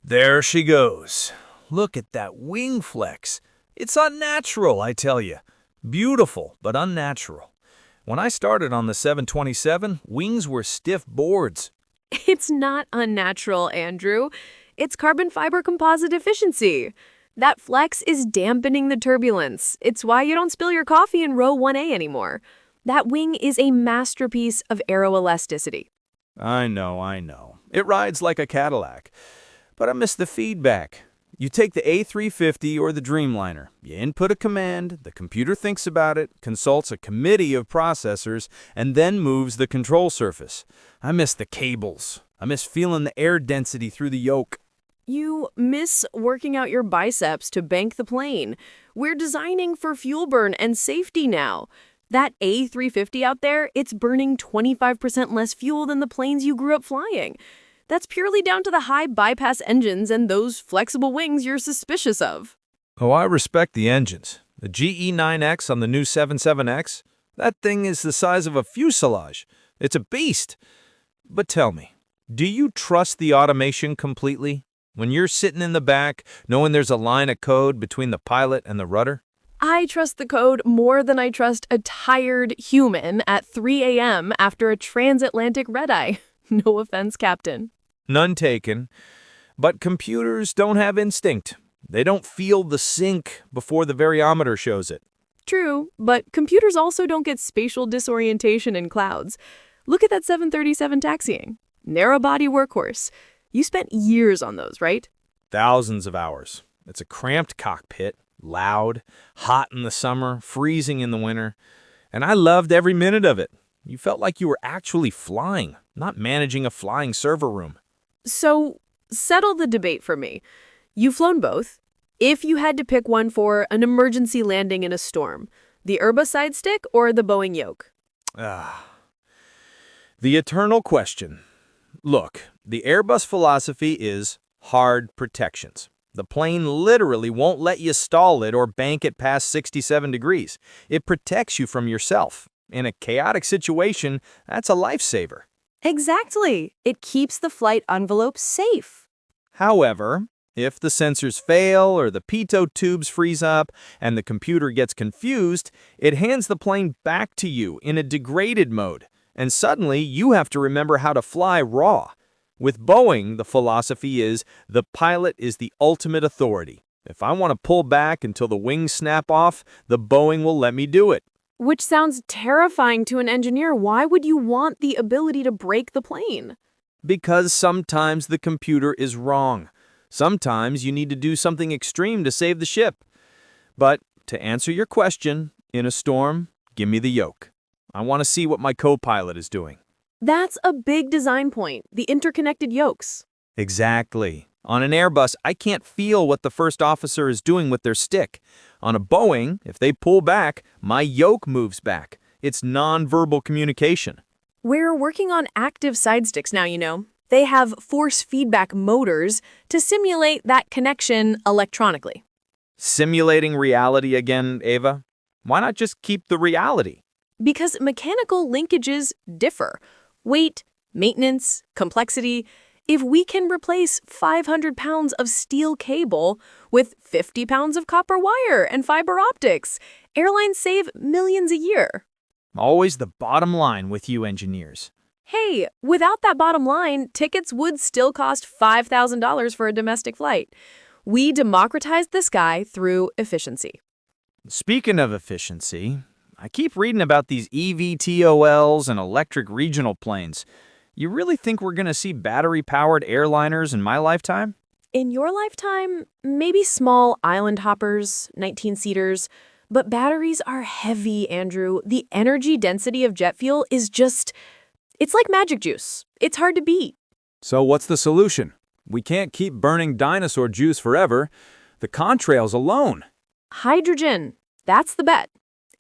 There she goes. Look at that wing flex. It's unnatural, I tell you. Beautiful, but unnatural. When I started on the 727, wings were stiff boards. It's not unnatural, Andrew. It's carbon fiber composite efficiency. That flex is dampening the turbulence. It's why you don't spill your coffee in row 1A anymore. That wing is a masterpiece of aeroelasticity. I know. It rides like a Cadillac. But I miss the feedback. You take the A350 or the Dreamliner. You input a command, the computer thinks about it, consults a committee of processors, and then moves the control surface. I miss the cables. I miss feeling the air density through the yoke. You miss working out your biceps to bank the plane. We're designing for fuel burn and safety now. That A350 out there, it's burning 25% less fuel than the planes you grew up flying. That's purely down to the high bypass engines and those flexible wings you're suspicious of. Oh, I respect the engines. The GE9X on the new 77X, that thing is the size of a fuselage. It's a beast. But tell me, do you trust the automation completely? When you're sitting in the back, knowing there's a line of code between the pilot and the rudder? I trust the code more than I trust a tired human at 3 a.m. after a transatlantic red-eye. No offense, Captain. None taken. But computers don't have instinct. They don't feel the sink before the variometer shows it. True, but computers also don't get spatial disorientation in clouds. Look at that 737 taxiing. Narrow-body workhorse. You spent years on those, right? Thousands of hours. It's a cramped cockpit, loud, hot in the summer, freezing in the winter. And I loved every minute of it. You felt like you were actually flying, not managing a flying server room. So, settle the debate for me. You've flown both. If you had to pick one for an emergency landing in a storm, the Airbus side stick or the Boeing yoke? The eternal question. Look, the Airbus philosophy is hard protections. The plane literally won't let you stall it or bank it past 67 degrees. It protects you from yourself. In a chaotic situation, that's a lifesaver. Exactly. It keeps the flight envelope safe. However, if the sensors fail or the pitot tubes freeze up and the computer gets confused, it hands the plane back to you in a degraded mode, and suddenly you have to remember how to fly raw. With Boeing, the philosophy is the pilot is the ultimate authority. If I want to pull back until the wings snap off, the Boeing will let me do it. Which sounds terrifying to an engineer. Why would you want the ability to break the plane? Because sometimes the computer is wrong. Sometimes you need to do something extreme to save the ship. But to answer your question, in a storm, give me the yoke. I want to see what my co-pilot is doing. That's a big design point, the interconnected yokes. Exactly. On an Airbus, I can't feel what the first officer is doing with their stick. On a Boeing, if they pull back, my yoke moves back. It's nonverbal communication. We're working on active side sticks now, you know. They have force feedback motors to simulate that connection electronically. Simulating reality again, Ava? Why not just keep the reality? Because mechanical linkages differ. Weight, maintenance, complexity. If we can replace 500 pounds of steel cable with 50 pounds of copper wire and fiber optics, airlines save millions a year. Always the bottom line with you engineers. Hey, without that bottom line, tickets would still cost $5,000 for a domestic flight. We democratized the sky through efficiency. Speaking of efficiency, I keep reading about these eVTOLs and electric regional planes. You really think we're going to see battery-powered airliners in my lifetime? In your lifetime, maybe small island hoppers, 19-seaters, but batteries are heavy, Andrew. The energy density of jet fuel is just, it's like magic juice. It's hard to beat. So what's the solution? We can't keep burning dinosaur juice forever. The contrails alone. Hydrogen. That's the bet.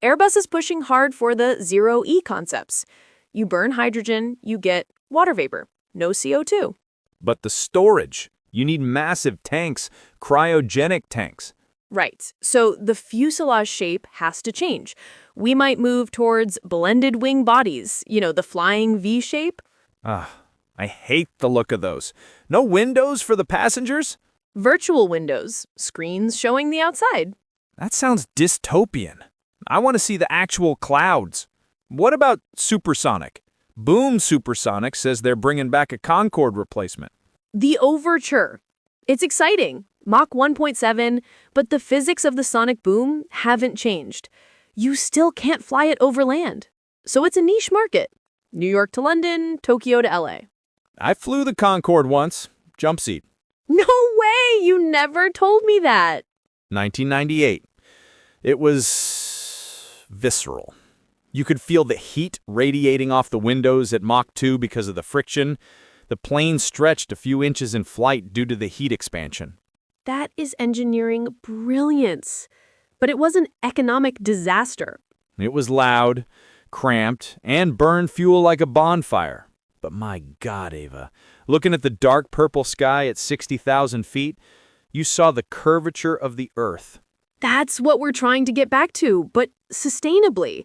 Airbus is pushing hard for the zero-E concepts. You burn hydrogen, you get water vapor, no CO2. But the storage. You need massive tanks, cryogenic tanks. Right. So the fuselage shape has to change. We might move towards blended wing bodies, you know, the flying V shape. I I hate the look of those. No windows for the passengers? Virtual windows, screens showing the outside. That sounds dystopian. I want to see the actual clouds. What about Supersonic? Boom Supersonic says they're bringing back a Concorde replacement. The Overture. It's exciting, Mach 1.7, but the physics of the sonic boom haven't changed. You still can't fly it over land. So it's a niche market. New York to London, Tokyo to LA. I flew the Concorde once, jump seat. No way! You never told me that. 1998. It was visceral. You could feel the heat radiating off the windows at Mach 2 because of the friction. The plane stretched a few inches in flight due to the heat expansion. That is engineering brilliance. But it was an economic disaster. It was loud, cramped, and burned fuel like a bonfire. But my God, Ava, looking at the dark purple sky at 60,000 feet, you saw the curvature of the Earth. That's what we're trying to get back to, but sustainably.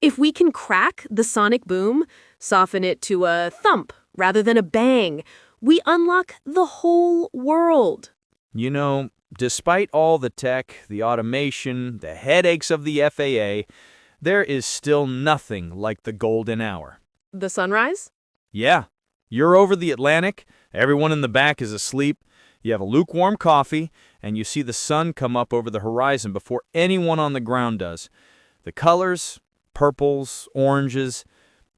If we can crack the sonic boom, soften it to a thump rather than a bang, we unlock the whole world. You know, despite all the tech, the automation, the headaches of the FAA, there is still nothing like the golden hour. The sunrise? Yeah, you're over the Atlantic, everyone in the back is asleep, you have a lukewarm coffee, and you see the sun come up over the horizon before anyone on the ground does. The colors, purples, oranges,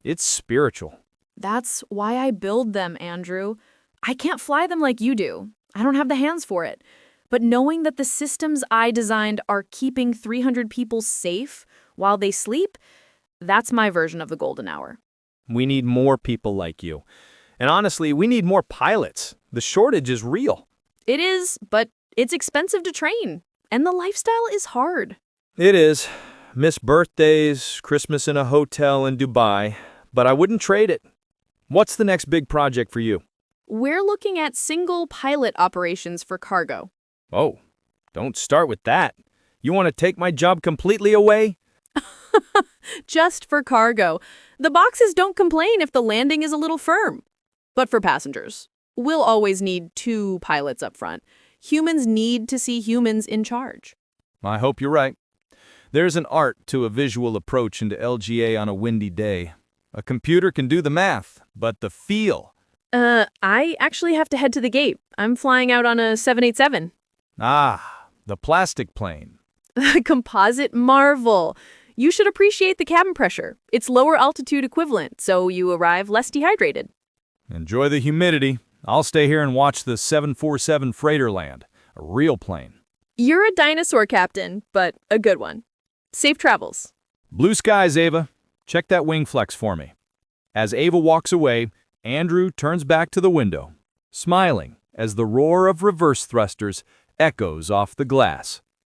it's spiritual. That's why I build them, Andrew. I can't fly them like you do. I don't have the hands for it. But knowing that the systems I designed are keeping 300 people safe while they sleep, that's my version of the golden hour. We need more people like you. And honestly, we need more pilots. The shortage is real. It is, but it's expensive to train. And the lifestyle is hard. It is. Miss birthdays, Christmas in a hotel in Dubai. But I wouldn't trade it. What's the next big project for you? We're looking at single pilot operations for cargo. Oh, don't start with that. You want to take my job completely away? Just for cargo. The boxes don't complain if the landing is a little firm. But for passengers, we'll always need 2 pilots up front. Humans need to see humans in charge. I hope you're right. There's an art to a visual approach into LGA on a windy day. A computer can do the math, but the feel. I actually have to head to the gate. I'm flying out on a 787. Ah, the plastic plane. Composite marvel. You should appreciate the cabin pressure. It's lower altitude equivalent, so you arrive less dehydrated. Enjoy the humidity. I'll stay here and watch the 747 freighter land. A real plane. You're a dinosaur captain, but a good one. Safe travels. Blue skies, Ava. Check that wing flex for me. As Ava walks away, Andrew turns back to the window, smiling as the roar of reverse thrusters echoes off the glass.